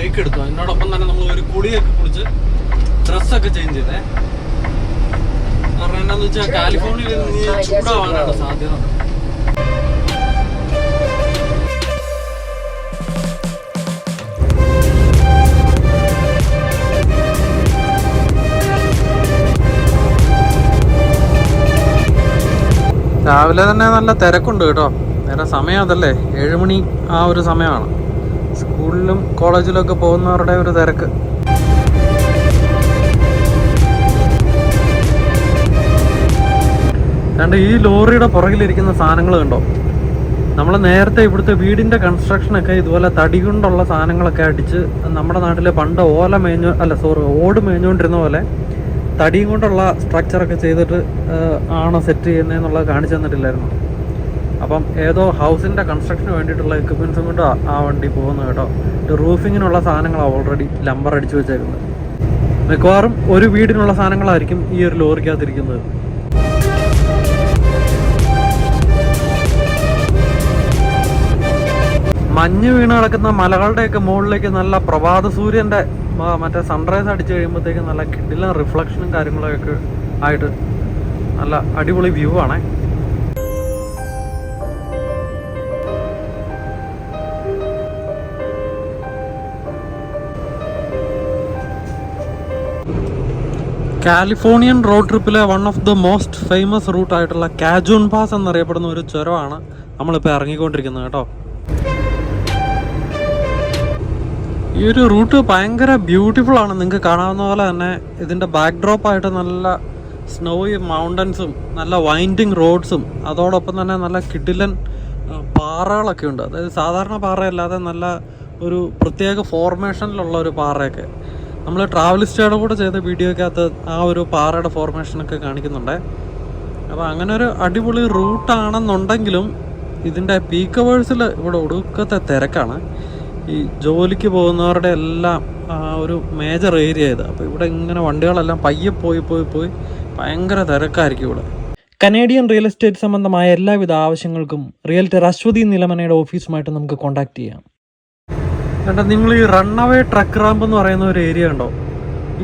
Break എടുത്തു. അതിനോടൊപ്പം തന്നെ നമ്മൾ ഒരു കുളിയൊക്കെ കുളിച്ച് ഡ്രസ്സൊക്കെ ചേഞ്ച് ചെയ്തേ. കാരണം എന്താണെന്ന് വെച്ചാൽ കാലിഫോർണിയയിൽ ചൂടാവാനാണ് സാധ്യത. രാവിലെ തന്നെ നല്ല തിരക്കുണ്ട് കേട്ടോ. നേരെ സമയം അതല്ലേ, 7 മണി ആ ഒരു സമയമാണ്. സ്കൂളിലും കോളേജിലൊക്കെ പോകുന്നവരുടെ ഒരു തിരക്ക്. രണ്ട് ഈ ലോറിയുടെ പുറകിലിരിക്കുന്ന സാധനങ്ങൾ കണ്ടോ. നമ്മൾ നേരത്തെ ഇവിടുത്തെ വീടിൻ്റെ കൺസ്ട്രക്ഷനൊക്കെ ഇതുപോലെ തടി കൊണ്ടുള്ള സാധനങ്ങളൊക്കെ അടിച്ച് നമ്മുടെ നാട്ടിലെ പണ്ട് ഓട് മേഞ്ഞുകൊണ്ടിരുന്ന പോലെ തടിയും കൊണ്ടുള്ള സ്ട്രക്ചറൊക്കെ ചെയ്തിട്ട് ആണ് സെറ്റ് ചെയ്യുന്നതെന്നുള്ളത് കാണിച്ചു തന്നിട്ടില്ലായിരുന്നു. അപ്പം ഏതോ ഹൗസിൻ്റെ കൺസ്ട്രക്ഷന് വേണ്ടിയിട്ടുള്ള എക്യുപ്മെൻസും കൊണ്ട് ആ വണ്ടി പോകുന്നത് കേട്ടോ. റൂഫിങ്ങിനുള്ള സാധനങ്ങളാണ് ഓൾറെഡി ലംബർ അടിച്ചു വെച്ചേക്കുന്നത്. മിക്കവാറും ഒരു വീടിനുള്ള സാധനങ്ങളായിരിക്കും ഈ ഒരു ലോറിക്കകത്തിരിക്കുന്നത്. മഞ്ഞ് വീണ് കിടക്കുന്ന മലകളുടെയൊക്കെ മുകളിലേക്ക് നല്ല പ്രഭാത സൂര്യൻ്റെ മറ്റേ സൺറൈസ് അടിച്ചു കഴിയുമ്പോഴത്തേക്ക് നല്ല കിടിലൻ റിഫ്ലക്ഷനും കാര്യങ്ങളൊക്കെ ആയിട്ട് നല്ല അടിപൊളി വ്യൂ ആണേ. കാലിഫോർണിയൻ റോഡ് ട്രിപ്പിലെ one of the most famous റൂട്ടായിട്ടുള്ള കാജൂൺ പാസ് എന്നറിയപ്പെടുന്ന ഒരു ചുരമാണ് നമ്മളിപ്പോൾ ഇറങ്ങിക്കൊണ്ടിരിക്കുന്നത് കേട്ടോ. ഈ ഒരു റൂട്ട് ഭയങ്കര ബ്യൂട്ടിഫുൾ ആണ്. നിങ്ങൾക്ക് കാണാവുന്ന പോലെ തന്നെ ഇതിൻ്റെ ബാക്ക് ഡ്രോപ്പായിട്ട് നല്ല സ്നോയി മൗണ്ടൻസും നല്ല വൈൻഡിങ് റോഡ്സും അതോടൊപ്പം തന്നെ നല്ല കിടിലൻ പാറകളൊക്കെ ഉണ്ട്. അതായത് സാധാരണ പാറയല്ലാതെ നല്ല ഒരു പ്രത്യേക ഫോർമേഷനിലുള്ള ഒരു പാറയൊക്കെ. നമ്മൾ ട്രാവലിസ്റ്റയുടെ കൂടെ ചെയ്ത വീഡിയോക്കകത്ത് ആ ഒരു പാറയുടെ ഫോർമേഷനൊക്കെ കാണിക്കുന്നുണ്ട്. അപ്പോൾ അങ്ങനെ ഒരു അടിപൊളി റൂട്ടാണെന്നുണ്ടെങ്കിലും ഇതിൻ്റെ പീക്ക് അവേഴ്സിൽ ഇവിടെ ഒടുക്കത്തെ തിരക്കാണ്. ഈ ജോലിക്ക് പോകുന്നവരുടെ എല്ലാം ഒരു മേജർ ഏരിയ ഇത്. അപ്പോൾ ഇവിടെ ഇങ്ങനെ വണ്ടികളെല്ലാം പയ്യെ പോയി ഭയങ്കര തിരക്കായിരിക്കും ഇവിടെ. കനേഡിയൻ റിയൽ എസ്റ്റേറ്റ് സംബന്ധമായ എല്ലാവിധ ആവശ്യങ്ങൾക്കും റിയൽറ്റർ അശ്വതി നിലമനയുടെ ഓഫീസുമായിട്ട് നമുക്ക് കോൺടാക്ട് ചെയ്യാം. കേട്ടോ, നിങ്ങൾ ഈ റണ്ണവേ ട്രക്ക് റാമ്പ് എന്ന് പറയുന്ന ഒരു ഏരിയ ഉണ്ടോ?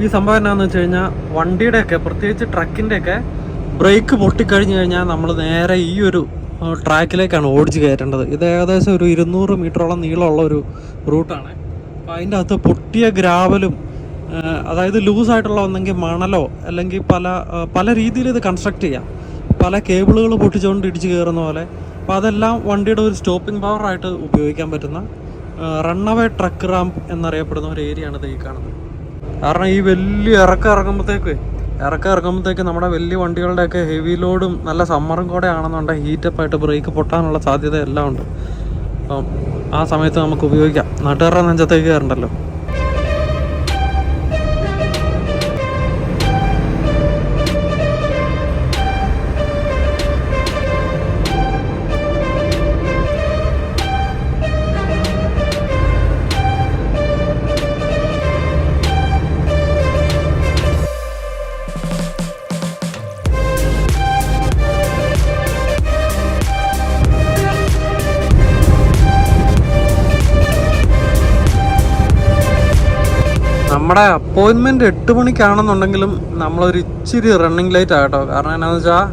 ഈ സംഭവം എന്താണെന്ന് വെച്ച് കഴിഞ്ഞാൽ വണ്ടിയുടെയൊക്കെ പ്രത്യേകിച്ച് ട്രക്കിൻ്റെയൊക്കെ ബ്രേക്ക് പൊട്ടിക്കഴിഞ്ഞ് കഴിഞ്ഞാൽ നമ്മൾ നേരെ ഈ ഒരു ട്രാക്കിലേക്കാണ് ഓടിച്ച് കയറ്റേണ്ടത്. ഇത് ഏകദേശം ഒരു 200 മീറ്ററോളം നീളമുള്ള ഒരു റൂട്ടാണ്. അപ്പോൾ അതിൻ്റെ അകത്ത് പൊട്ടിയ ഗ്രാവലും അതായത് ലൂസായിട്ടുള്ള ഒന്നെങ്കിൽ മണലോ അല്ലെങ്കിൽ പല രീതിയിൽ ഇത് കൺസ്ട്രക്ട് ചെയ്യാം. പല കേബിളുകൾ പൊട്ടിച്ചുകൊണ്ട് ഇടിച്ച് കയറുന്ന പോലെ. അപ്പോൾ അതെല്ലാം വണ്ടിയുടെ ഒരു സ്റ്റോപ്പിംഗ് പവറായിട്ട് ഉപയോഗിക്കാൻ പറ്റുന്ന റണ്ണവേ ട്രക്ക് റാമ്പ് എന്നറിയപ്പെടുന്ന ഒരു ഏരിയയാണ് ഇത് ഈ കാണുന്നത്. കാരണം ഈ വലിയ ഇറക്കം ഇറങ്ങുമ്പോഴത്തേക്ക് നമ്മുടെ വലിയ വണ്ടികളുടെയൊക്കെ ഹെവി ലോഡും നല്ല സമ്മറും കൂടെ ആണെന്നുണ്ടെങ്കിൽ ഹീറ്റപ്പായിട്ട് ബ്രേക്ക് പൊട്ടാനുള്ള സാധ്യത എല്ലാം ഉണ്ട്. അപ്പം ആ സമയത്ത് നമുക്ക് ഉപയോഗിക്കാം. നാട്ടുകാരുടെ നെഞ്ചത്തേക്ക് കയറണ്ടല്ലോ. നമ്മുടെ അപ്പോയിൻമെൻറ്റ് 8 മണിക്കാണെന്നുണ്ടെങ്കിലും നമ്മളൊരു ഇച്ചിരി റണ്ണിങ് ലേറ്റ് ആകട്ടോ. കാരണം എന്താണെന്ന് വെച്ചാൽ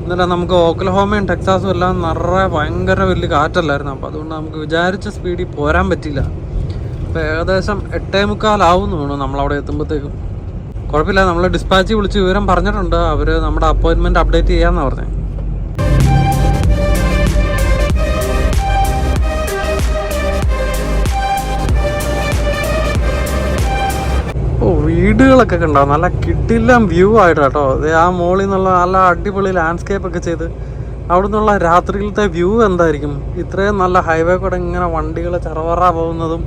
ഇന്നലെ നമുക്ക് ഓക്ലഹോമയും ടെക്സാസും എല്ലാം ഭയങ്കര വലിയ കാറ്റല്ലായിരുന്നു. അപ്പോൾ അതുകൊണ്ട് നമുക്ക് വിചാരിച്ച സ്പീഡിൽ പോരാൻ പറ്റിയില്ല. അപ്പോൾ ഏകദേശം 8:45 ആവുമെന്ന് തോന്നുന്നു നമ്മളവിടെ എത്തുമ്പോഴത്തേക്കും. കുഴപ്പമില്ല, നമ്മൾ ഡിസ്പാച്ച് വിളിച്ച് വിവരം പറഞ്ഞിട്ടുണ്ട്. അവർ നമ്മുടെ അപ്പോയിൻമെൻറ്റ് അപ്ഡേറ്റ് ചെയ്യാമെന്നാണ് പറഞ്ഞത്. വീടുകളൊക്കെ ഉണ്ടാവും, നല്ല കിടിലം വ്യൂ ആയിട്ട് കേട്ടോ. അത് ആ മോളിൽ നിന്നുള്ള നല്ല അടിപൊളി ലാൻഡ്സ്കേപ്പ് ഒക്കെ ചെയ്ത് അവിടെ നിന്നുള്ള രാത്രിയിലത്തെ വ്യൂ എന്തായിരിക്കും. ഇത്രയും നല്ല ഹൈവേ കൂടെ ഇങ്ങനെ വണ്ടികൾ ചറവറ പോകുന്നതും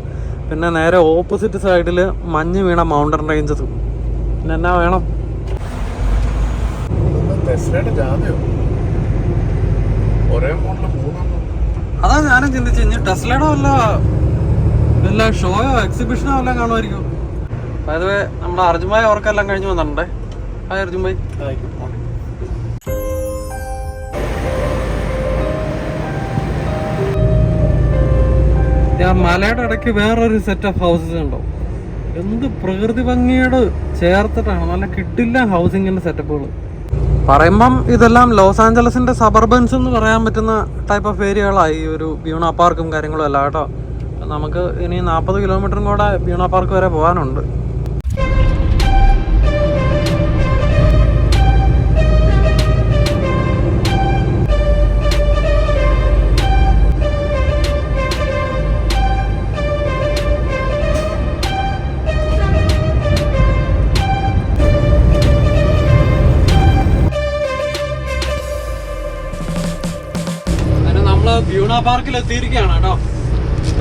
പിന്നെ നേരെ ഓപ്പോസിറ്റ് സൈഡിൽ മഞ്ഞ് വീണ മൗണ്ടൻ റേഞ്ചസും. പിന്നെ എന്നാ വേണം. അതാ ഞാനും ചിന്തിച്ചു, ഇനി ടെസ്ലയുടെ വല്ല ഷോയോ എക്സിബിഷനോ എല്ലാം കാണുമായിരിക്കും. അതായത് നമ്മുടെ അർജുൻഭായ് അവർക്കെല്ലാം കഴിഞ്ഞ് വന്നിട്ടുണ്ടേ. ഹായ് അർജുൻഭായ്. ആ മലയുടെ ഇടയ്ക്ക് വേറൊരു സെറ്റ് ഓഫ് ഹൗസസ് ഉണ്ടോ, എന്ത് പ്രകൃതി ഭംഗിയോട് ചേർത്തിട്ടാണ് നല്ല കിട്ടില്ല ഹൗസിങ്ങിന്റെ സെറ്റപ്പുകൾ. പറയുമ്പം ഇതെല്ലാം ലോസ് ആഞ്ചലസിന്റെ സബർബൻസ് എന്ന് പറയാൻ പറ്റുന്ന ടൈപ്പ് ഓഫ് ഏരിയകളായി ഈ ഒരു ബ്യൂണ പാർക്കും കാര്യങ്ങളും എല്ലാം കേട്ടോ. നമുക്ക് ഇനി 40 കിലോമീറ്ററും കൂടെ ബ്യൂണ പാർക്ക് വരെ പോകാനുണ്ട്. ബ്യൂണ പാർക്കിൽ എത്തിയിരിക്കുകയാണ് കേട്ടോ.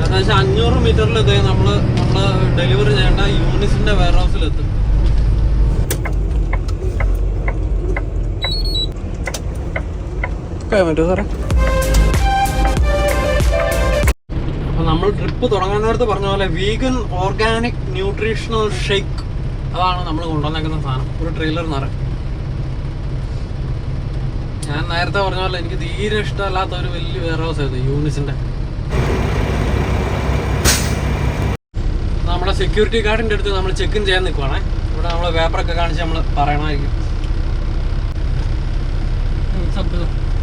ഏകദേശം 500 മീറ്ററിൽ നമ്മള് ഡെലിവറി ചെയ്യേണ്ട യൂണിസിന്റെ വെയർ ഹൗസിലെത്തും. സാറേ, അപ്പൊ നമ്മൾ ട്രിപ്പ് തുടങ്ങാൻ നേരത്ത് പറഞ്ഞ പോലെ വീഗൻ ഓർഗാനിക് ന്യൂട്രീഷണൽ ഷേക്ക്, അതാണ് നമ്മൾ കൊണ്ടുവന്നേക്കുന്ന സാധനം. ഒരു ട്രെയിലർ നിറയെ. ഞാൻ നേരത്തെ പറഞ്ഞ പോലെ എനിക്ക് തീരെ ഇഷ്ടമല്ലാത്ത ഒരു വലിയ വെയർ ഹൗസ് ആയിരുന്നു യൂണിസിന്റെ. നമ്മുടെ സെക്യൂരിറ്റി ഗാർഡിന്റെ അടുത്ത് നമ്മൾ ചെക്ക് ഇൻ ചെയ്യാൻ നിൽക്കുവാണേ. ഇവിടെ നമ്മള് പേപ്പറൊക്കെ കാണിച്ച് നമ്മൾ പറയണമായിരിക്കും.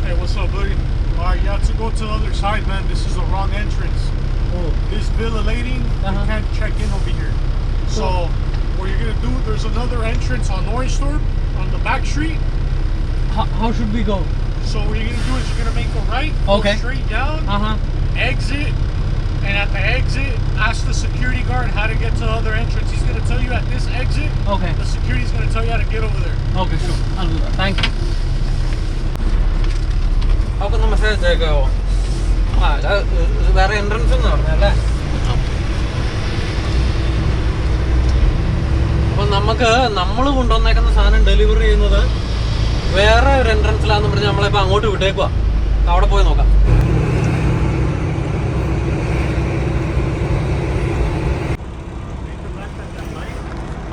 Hey, what's up, buddy? Alright, you have to go to the other side, man. This is the wrong entrance. Oh. This villa lady, you can't check in over here. So, what you're gonna do, there's another entrance on Orange Thorpe, on the back street. How should we go? So what you're gonna do is you're gonna make a right, okay, go straight down, exit, and at the exit, ask the security guard how to get to the other entrance. He's gonna tell you at this exit. Okay. The security's gonna tell you how to get over there. Okay, sure. I'll do that. Thank you. How can the message go? വേറെ entrance എന്ന് പറഞ്ഞല്ലേ. അപ്പൊ നമ്മൾ കൊണ്ടുവന്നേക്കുന്ന സാധനം delivery ചെയ്യുന്നത് വേറെ ഒരു എൻട്രൻസിലാന്ന് പറഞ്ഞ് നമ്മളിപ്പോൾ അങ്ങോട്ട് വിട്ടേക്കുവാ. അവിടെ പോയി നോക്കാം.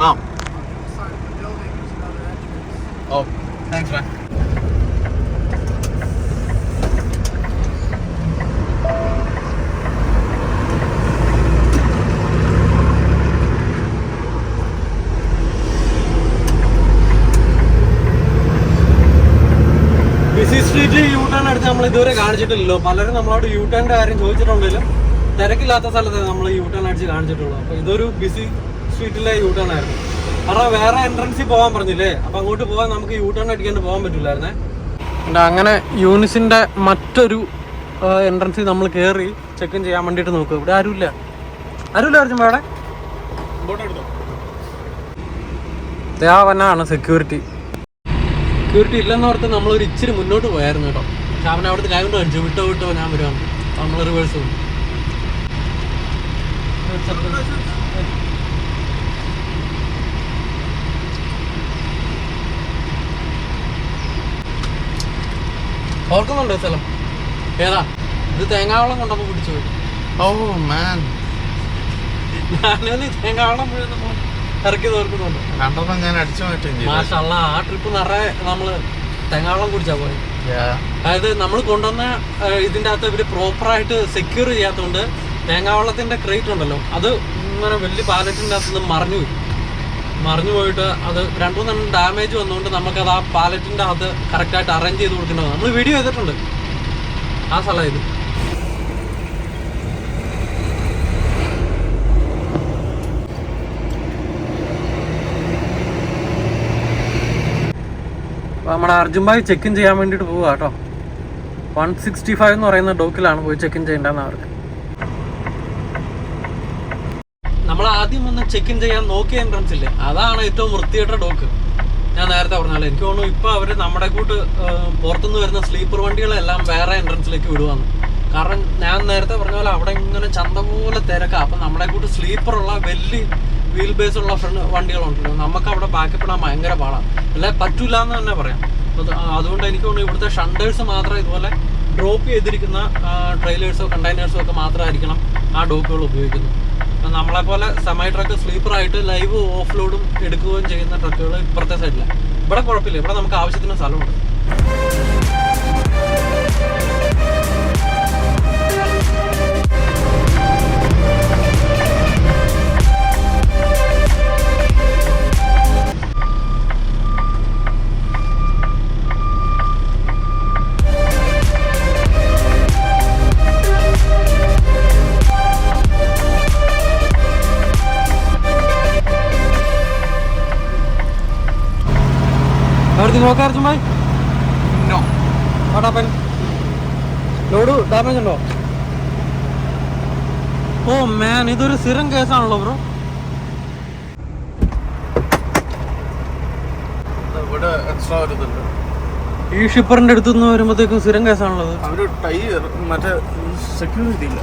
ആ, ഓ, താങ്ക്സ് മാൻ. ബിസി സ്ട്രീറ്റിൽ യൂ ടേൺ എടുത്ത് നമ്മൾ ഇതുവരെ കാണിച്ചിട്ടില്ലല്ലോ. പലരും നമ്മളോട് യൂ ടേണിന്റെ കാര്യം ചോദിച്ചിട്ടുണ്ടെങ്കിലും തിരക്കില്ലാത്ത സ്ഥലത്ത് നമ്മൾ യൂ ടേൺ അടിച്ച് കാണിച്ചിട്ടുള്ളൂ. അപ്പൊ ഇതൊരു ബിസി സ്ട്രീറ്റിലെ യൂ ടേൺ ആയിരുന്നു. കാരണം വേറെ എൻട്രൻസിൽ പോകാൻ പറഞ്ഞില്ലേ, അപ്പൊ അങ്ങോട്ട് പോകാൻ നമുക്ക് യൂ ടേൺ അടിക്കാണ്ട് പോകാൻ പറ്റില്ലായിരുന്നേ. അങ്ങനെ യൂണിസിന്റെ മറ്റൊരു എൻട്രൻസിൽ നമ്മൾ കയറി ചെക്ക് ഇൻ ചെയ്യാൻ വേണ്ടിയിട്ട് നോക്കുക. ഇവിടെ ആരുമില്ല അർജുൻ. അവിടെ ദേവനാണ് സെക്യൂരിറ്റി ഇല്ലെന്ന് ഓർത്ത് നമ്മളൊരു ഇച്ചിരി മുന്നോട്ട് പോയായിരുന്നു കേട്ടോ. പക്ഷെ അവൻ അവിടുത്തെ കൈ കൊണ്ട് കാണിച്ചു, വിട്ടോ ഞാൻ വരുവാണ്. നമ്മൾ റിവേഴ്സ് പോകും. ഓർക്കുന്നുണ്ടോ സ്ഥലം ഏതാ? ഇത് തേങ്ങാവെള്ളം കൊണ്ടപ്പോൾ പിടിച്ചു പോയി. ഓ മാൻ, ഞാനൊന്ന് തേങ്ങാവെള്ളം മുഴുവൻ ഇറക്കി തോർക്കുന്നുണ്ട്. കണ്ടപ്പോൾ ഞാൻ അടിച്ചു മാറ്റും. മാഷാല്ലാ, ആ ട്രിപ്പ് നിറയെ നമ്മള് തേങ്ങാവെള്ളം കുടിച്ചാ പോയി. അതായത് നമ്മൾ കൊണ്ടുവന്ന ഇതിൻ്റെ അകത്ത് ഇവര് പ്രോപ്പറായിട്ട് സെക്യൂർ ചെയ്യാത്തതുകൊണ്ട് തേങ്ങാവെള്ളത്തിന്റെ ക്രേറ്റ് ഉണ്ടല്ലോ, അത് ഇങ്ങനെ വലിയ പാലറ്റിൻ്റെ അകത്ത് നിന്ന് മറിഞ്ഞു പോയിട്ട് അത് 2-3 ഡാമേജ് വന്നുകൊണ്ട് നമുക്കത് ആ പാലറ്റിൻ്റെ അകത്ത് കറക്റ്റായിട്ട് അറേഞ്ച് ചെയ്ത് കൊടുക്കേണ്ടത്. നമ്മൾ വീഡിയോ ചെയ്തിട്ടുണ്ട് ആ സ്ഥലം ഇത്. നമ്മുടെ അർജുൻ ഭായ് ചെക്ക് ഇൻ ചെയ്യാൻ വേണ്ടിയിട്ട് പോവുക കേട്ടോ. 165 എന്ന് പറയുന്ന ഡോക്കിലാണ് പോയി ചെക്ക് ഇൻ ചെയ്യേണ്ടതെന്ന് അവർക്ക്. നമ്മൾ ആദ്യം വന്ന് ചെക്ക് ഇൻ ചെയ്യാൻ നോക്കിയ എൻട്രൻസ് ഇല്ലേ, അതാണ് ഏറ്റവും വൃത്തിയായിട്ട ഡോക്ക്. ഞാൻ നേരത്തെ പറഞ്ഞാലേ, എനിക്ക് തോന്നുന്നു ഇപ്പോൾ അവർ നമ്മുടെ കൂട്ട് പുറത്തുനിന്ന് വരുന്ന സ്ലീപ്പർ വണ്ടികളെല്ലാം വേറെ എൻട്രൻസിലേക്ക് വിടുവാന്ന്. കാരണം ഞാൻ നേരത്തെ പറഞ്ഞ പോലെ അവിടെ ഇങ്ങനെ ചന്ത പോലെ തിരക്കാം. അപ്പം നമ്മുടെ കൂട്ട് സ്ലീപ്പറുള്ള വലിയ വീൽ ബേസ് ഉള്ള വണ്ടികളുണ്ടല്ലോ, നമുക്ക് അവിടെ ബാക്കപ്പ് ഇടാൻ ഭയങ്കര പാടാണ്, അല്ലെ പറ്റൂല എന്ന് തന്നെ പറയാം. അതുകൊണ്ട് എനിക്ക് തോന്നുന്നു ഇവിടുത്തെ ഷണ്ടേഴ്സ് മാത്രം ഇതുപോലെ ഡ്രോപ്പ് ചെയ്തിരിക്കുന്ന ട്രെയിലേഴ്സോ കണ്ടെയ്നേഴ്സോ ഒക്കെ മാത്രമായിരിക്കണം ആ ഡോക്കുകൾ ഉപയോഗിക്കുന്നത്. നമ്മളെപ്പോലെ സെമി ട്രക്ക് സ്ലീപ്പറായിട്ട് ലൈവ് ഓഫ് ലോഡും എടുക്കുകയും ചെയ്യുന്ന ട്രക്കുകൾ ഇപ്പുറത്തെ സൈഡിലാണ്. ഇവിടെ കുഴപ്പമില്ല, ഇവിടെ നമുക്ക് ആവശ്യത്തിന് സ്ഥലമുണ്ട്. Everything okay, Arjun bhai? No. What happened? Load damage ഉണ്ടോ? ഓ മാൻ, ഇതൊരു സ്ഥിരം കേസാണല്ലോ ബ്രോ. ഇവിടെ എക്സ്ട്രാ ഒരു ഇതുണ്ട്. ഈ ഷിപ്പറിന്റെ അടുത്തുനിന്ന് വരുമ്പോഴത്തേക്കും സ്ഥിരം കേസാണുള്ളത്. അവര് ടൈർ മറ്റേ സെക്യൂരിറ്റി ഇല്ല.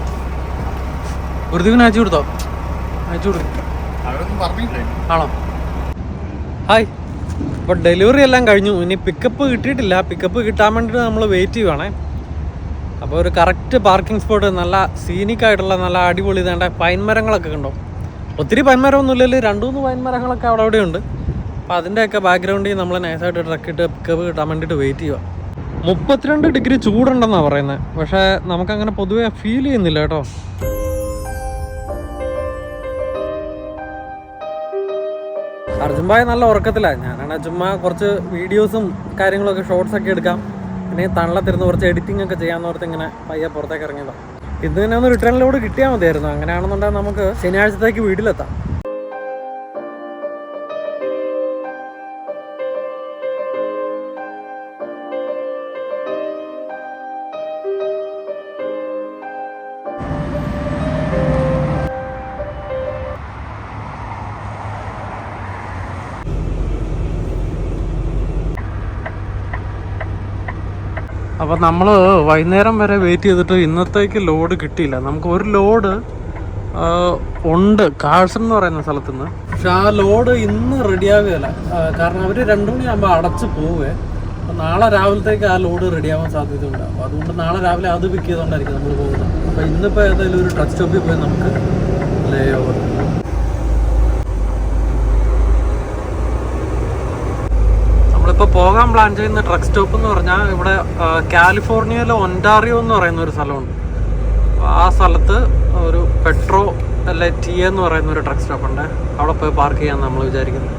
ഒരു ദിവസം അയച്ചു കൊടുത്തോ? അയച്ചു കൊടുത്തു. അവരൊന്നും പറഞ്ഞില്ലേ? ആണോ? ഹായ്. അപ്പോൾ ഡെലിവറി എല്ലാം കഴിഞ്ഞു. ഇനി പിക്കപ്പ് കിട്ടിയിട്ടില്ല. പിക്കപ്പ് കിട്ടാൻ വേണ്ടിയിട്ട് നമ്മൾ വെയിറ്റ് ചെയ്യുവാണേ. അപ്പോൾ ഒരു കറക്റ്റ് പാർക്കിംഗ് സ്പോട്ട്, നല്ല സീനിക്കായിട്ടുള്ള നല്ല അടിപൊളി ഇതേണ്ട പൈൻ മരങ്ങളൊക്കെ കണ്ടോ. ഒത്തിരി പൈൻ മരമൊന്നും ഇല്ലല്ലോ, 2-3 പൈൻ മരങ്ങളൊക്കെ അവിടെ ഉണ്ട്. അപ്പോൾ അതിൻ്റെയൊക്കെ ബാക്ക്ഗ്രൗണ്ടിൽ നമ്മൾ നൈസായിട്ട് ട്രക്കിട്ട് പിക്കപ്പ് കിട്ടാൻ വേണ്ടിയിട്ട് വെയിറ്റ് ചെയ്യുക. 32 ഡിഗ്രി ചൂടുണ്ടെന്നാണ് പറയുന്നത്. പക്ഷേ നമുക്കങ്ങനെ പൊതുവേ ഫീൽ ചെയ്യുന്നില്ല കേട്ടോ. അർജുൻ ഭായ് നല്ല ഉറക്കത്തിലാണ്. ഞാനാണ് ചുമ്മാ കുറച്ച് വീഡിയോസും കാര്യങ്ങളൊക്കെ ഷോർട്സൊക്കെ എടുക്കാം, പിന്നെ തണലത്തിരുന്ന് കുറച്ച് എഡിറ്റിംഗ് ഒക്കെ ചെയ്യാമെന്ന് ഓർത്ത് ഇങ്ങനെ പയ്യെ പുറത്തേക്ക് ഇറങ്ങിയതാണ്. ഇത് തന്നെ ഒന്ന് റിട്ടേണിലോട് കിട്ടിയാൽ മതിയായിരുന്നു. അങ്ങനെയാണെന്നുണ്ടെങ്കിൽ നമുക്ക് ശനിയാഴ്ചത്തേക്ക് വീട്ടിലെത്താം. അപ്പോൾ നമ്മൾ വൈകുന്നേരം വരെ വെയിറ്റ് ചെയ്തിട്ട് ഇന്നത്തേക്ക് ലോഡ് കിട്ടിയില്ല. നമുക്ക് ഒരു ലോഡ് ഉണ്ട് കാഴ്സൺ എന്ന് പറയുന്ന സ്ഥലത്തു നിന്ന്. പക്ഷെ ആ ലോഡ് ഇന്ന് റെഡിയാകുകയില്ല. കാരണം അവർ 2 മണിയാകുമ്പോൾ അടച്ച് പോവുകയെ. അപ്പോൾ നാളെ രാവിലത്തേക്ക് ആ ലോഡ് റെഡിയാവാൻ സാധ്യതയുണ്ട്. അപ്പോൾ അതുകൊണ്ട് നാളെ രാവിലെ അത് പിക്ക് ചെയ്തുകൊണ്ടായിരിക്കും നമ്മൾ പോകുന്നത്. അപ്പോൾ ഇന്നിപ്പോൾ ഏതായാലും ഒരു ട്രക്ക് സ്റ്റോപ്പിൽ പോയി നമുക്ക് ലേ ഓവർ. നമ്മളിപ്പോൾ പോകാൻ പ്ലാൻ ചെയ്യുന്ന ട്രക്ക് സ്റ്റോപ്പ് എന്ന് പറഞ്ഞാൽ ഇവിടെ കാലിഫോർണിയയിലെ ഒൻറ്റാറിയോ എന്ന് പറയുന്ന ഒരു സ്ഥലമുണ്ട്. ആ സ്ഥലത്ത് ഒരു പെട്രോ അല്ലെ ടി എന്ന് പറയുന്ന ഒരു ട്രക്ക് സ്റ്റോപ്പ് ഉണ്ട്. അവിടെ പോയി പാർക്ക് ചെയ്യാൻ നമ്മൾ വിചാരിക്കുന്നത്.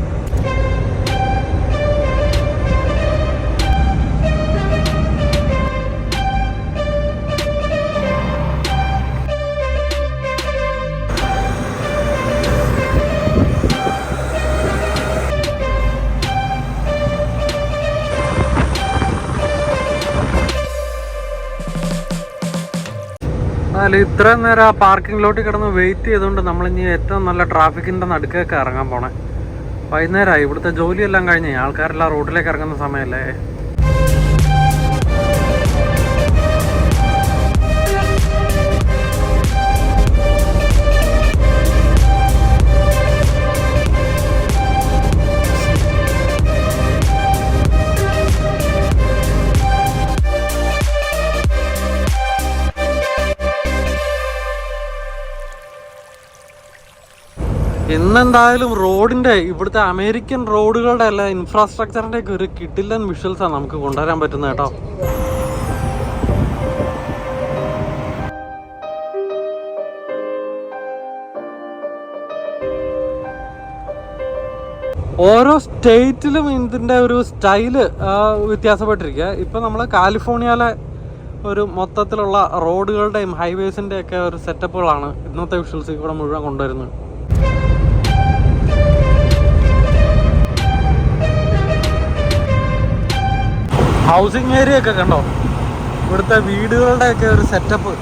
എന്നാലും ഇത്രയും നേരം ആ പാർക്കിങ്ങിലോട്ട് കിടന്ന് വെയിറ്റ് ചെയ്തുകൊണ്ട് നമ്മളിനി ഏറ്റവും നല്ല ട്രാഫിക്കിൻ്റെ നടുക്കൊക്കെ ഇറങ്ങാൻ പോണേ. വൈകുന്നേരമായി. ഇവിടുത്തെ ജോലിയെല്ലാം കഴിഞ്ഞേ ആൾക്കാരെല്ലാം റോഡിലേക്ക് ഇറങ്ങുന്ന സമയമല്ലേ. ഇന്നെന്തായാലും റോഡിൻ്റെ ഇവിടുത്തെ അമേരിക്കൻ റോഡുകളുടെ അല്ല ഇൻഫ്രാസ്ട്രക്ചറിൻ്റെ ഒക്കെ ഒരു കിടിലൻ വിഷ്വൽസാണ് നമുക്ക് കൊണ്ടുവരാൻ പറ്റുന്നത് കേട്ടോ. ഓരോ സ്റ്റേറ്റിലും ഇതിൻ്റെ ഒരു സ്റ്റൈല് വ്യത്യാസപ്പെട്ടിരിക്കുക. ഇപ്പം നമ്മൾ കാലിഫോർണിയയിലെ ഒരു മൊത്തത്തിലുള്ള റോഡുകളുടെയും ഹൈവേസിൻ്റെയൊക്കെ ഒരു സെറ്റപ്പുകളാണ് ഇന്നത്തെ വിഷ്വൽസ് ഇവിടെ മുഴുവൻ കൊണ്ടുവരുന്നത്. ഹൗസിംഗ് ഏരിയ ഒക്കെ കണ്ടോ, ഇവിടുത്തെ വീടുകളുടെയൊക്കെ ഒരു സെറ്റപ്പ്,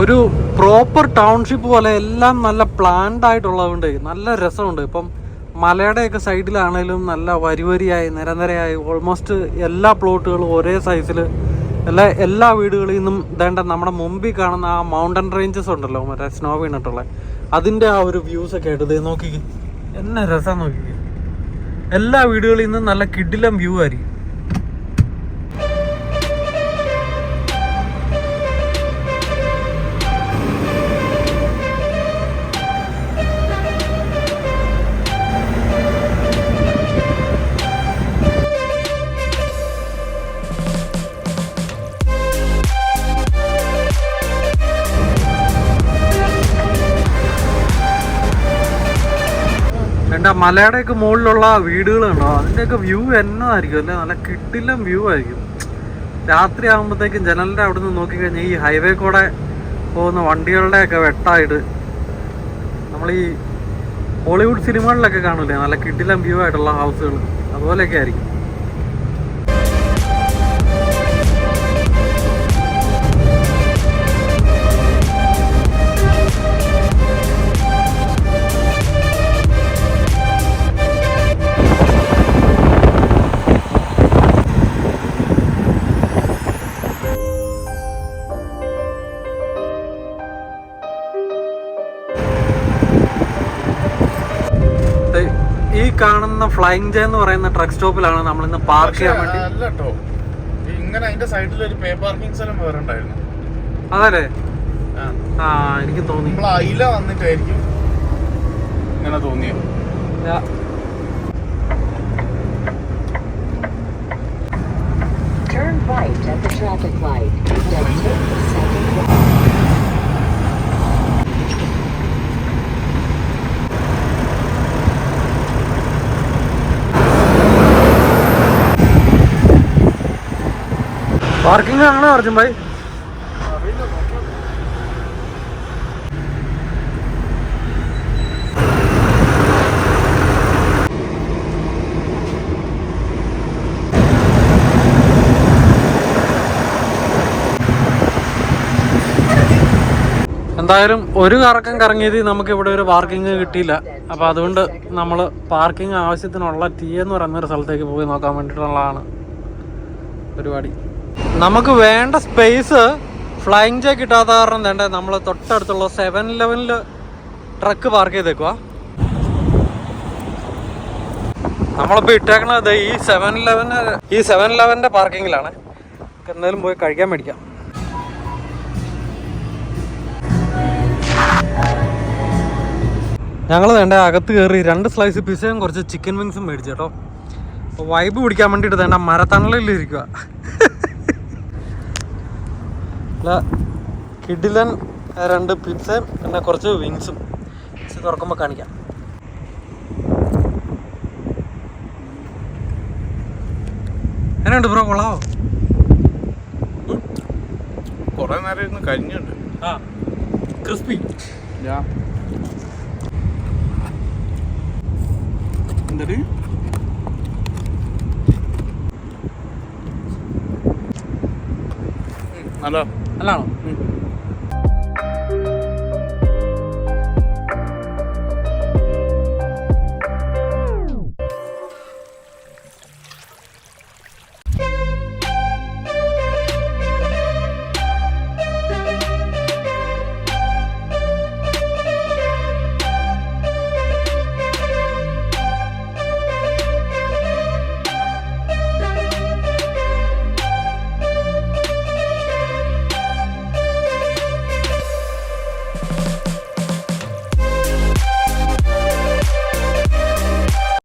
ഒരു പ്രോപ്പർ ടൗൺഷിപ്പ് പോലെ എല്ലാം നല്ല പ്ലാൻഡ് ആയിട്ടുള്ളതുകൊണ്ട് നല്ല രസമുണ്ട്. ഇപ്പം മലയുടെയൊക്കെ സൈഡിലാണേലും നല്ല വരിവരിയായി നിരനിരയായി ഓൾമോസ്റ്റ് എല്ലാ പ്ലോട്ടുകളും ഒരേ സൈസിൽ എല്ലാ വീടുകളിൽ നിന്നും വേണ്ട നമ്മുടെ മുമ്പിൽ കാണുന്ന ആ മൗണ്ടൻ റേഞ്ചസ് ഉണ്ടല്ലോ, മറ്റേ സ്നോ വീണിട്ടുള്ള അതിൻ്റെ ആ ഒരു വ്യൂസൊക്കെ ആയിട്ട് ഇത് നോക്കിക്കേ, എന്നെ രസം നോക്കിക്കേ. എല്ലാ വീടുകളിൽ നിന്നും നല്ല കിടിലം വ്യൂ ആയിരിക്കും. എൻ്റെ മലയുടെയൊക്കെ മുകളിലുള്ള വീടുകളുണ്ടോ, അതിൻ്റെയൊക്കെ വ്യൂ എന്നതായിരിക്കും അല്ലേ, നല്ല കിടിലം വ്യൂ ആയിരിക്കും. രാത്രി ആകുമ്പോഴത്തേക്കും ജനലിൻ്റെ അവിടെ നിന്ന് നോക്കിക്കഴിഞ്ഞാൽ ഈ ഹൈവേ കൂടെ പോകുന്ന വണ്ടികളുടെയൊക്കെ വെട്ടായിട്ട് നമ്മൾ ഈ ഹോളിവുഡ് സിനിമകളിലൊക്കെ കാണൂലേ നല്ല കിടിലം വ്യൂ ആയിട്ടുള്ള ഹൗസുകൾ, അതുപോലെയൊക്കെ ആയിരിക്കും. കാണുന്ന ഫ്ലൈങ് ജെ എന്ന് പറയുന്ന ട്രക്ക് സ്റ്റോപ്പിലാണ് നമ്മൾ ഇന്ന് പാർക്ക് ചെയ്യാൻ വേണ്ടി. അല്ല കേട്ടോ, ഇങ്ങനെ അതിന്റെ സൈഡിൽ ഒരു പേ പാർക്കിംഗ് സ്ഥലം വേറെ ഉണ്ടായിരുന്നു. അതല്ലേ? ആ എനിക്ക് തോന്നി നമ്മൾ അയില വന്നിട്ടായിരിക്കും ഇങ്ങനെ തോന്നിയത്. Turn right at the traffic light. Then take the second right. Parking ആണോ അർജുൻ ഭായി? എന്തായാലും ഒരു കറക്കം കറങ്ങിയത് നമുക്ക് ഇവിടെ ഒരു പാർക്കിംഗ് കിട്ടിയില്ല. അപ്പോൾ അതുകൊണ്ട് നമ്മൾ പാർക്കിംഗ് ആവശ്യത്തിനുള്ള ടി എന്ന് പറയുന്നൊരു സ്ഥലത്തേക്ക് പോയി നോക്കാൻ വേണ്ടിയിട്ടുള്ളതാണ് പരിപാടി. നമുക്ക് വേണ്ട സ്പേസ് ഫ്ലൈങ് ജെ കിട്ടാത്ത കാരണം വേണ്ട നമ്മൾ തൊട്ടടുത്തുള്ള 7-Eleven ട്രക്ക് പാർക്ക് ചെയ്തേക്കുക. നമ്മളിപ്പോൾ ഇട്ടേക്കണത് ഈ 7-Eleven പാർക്കിങ്ങിലാണ്. എന്തായാലും പോയി കഴിക്കാൻ മേടിക്കാം. ഞങ്ങൾ വേണ്ട അകത്ത് കയറി 2 സ്ലൈസ് പിസയും കുറച്ച് ചിക്കൻ വിങ്സും മേടിച്ചു കേട്ടോ. അപ്പോൾ വൈബ് പിടിക്കാൻ വേണ്ടിയിട്ട് വേണ്ട മരത്തണലിലിരിക്കുക. അല്ല കിഡിലൻ 2 പിസയും പിന്നെ കുറച്ച് വിങ്സും തുറക്കുമ്പോൾ കാണിക്കാം. എങ്ങനെയുണ്ട് ബ്രോ? കൊള്ളാവോ? കുറെ നേരം ഇരുന്ന് കരിഞ്ഞുണ്ട്. ആ ക്രിസ്പി. എന്തൊരു നല്ലതാണോ?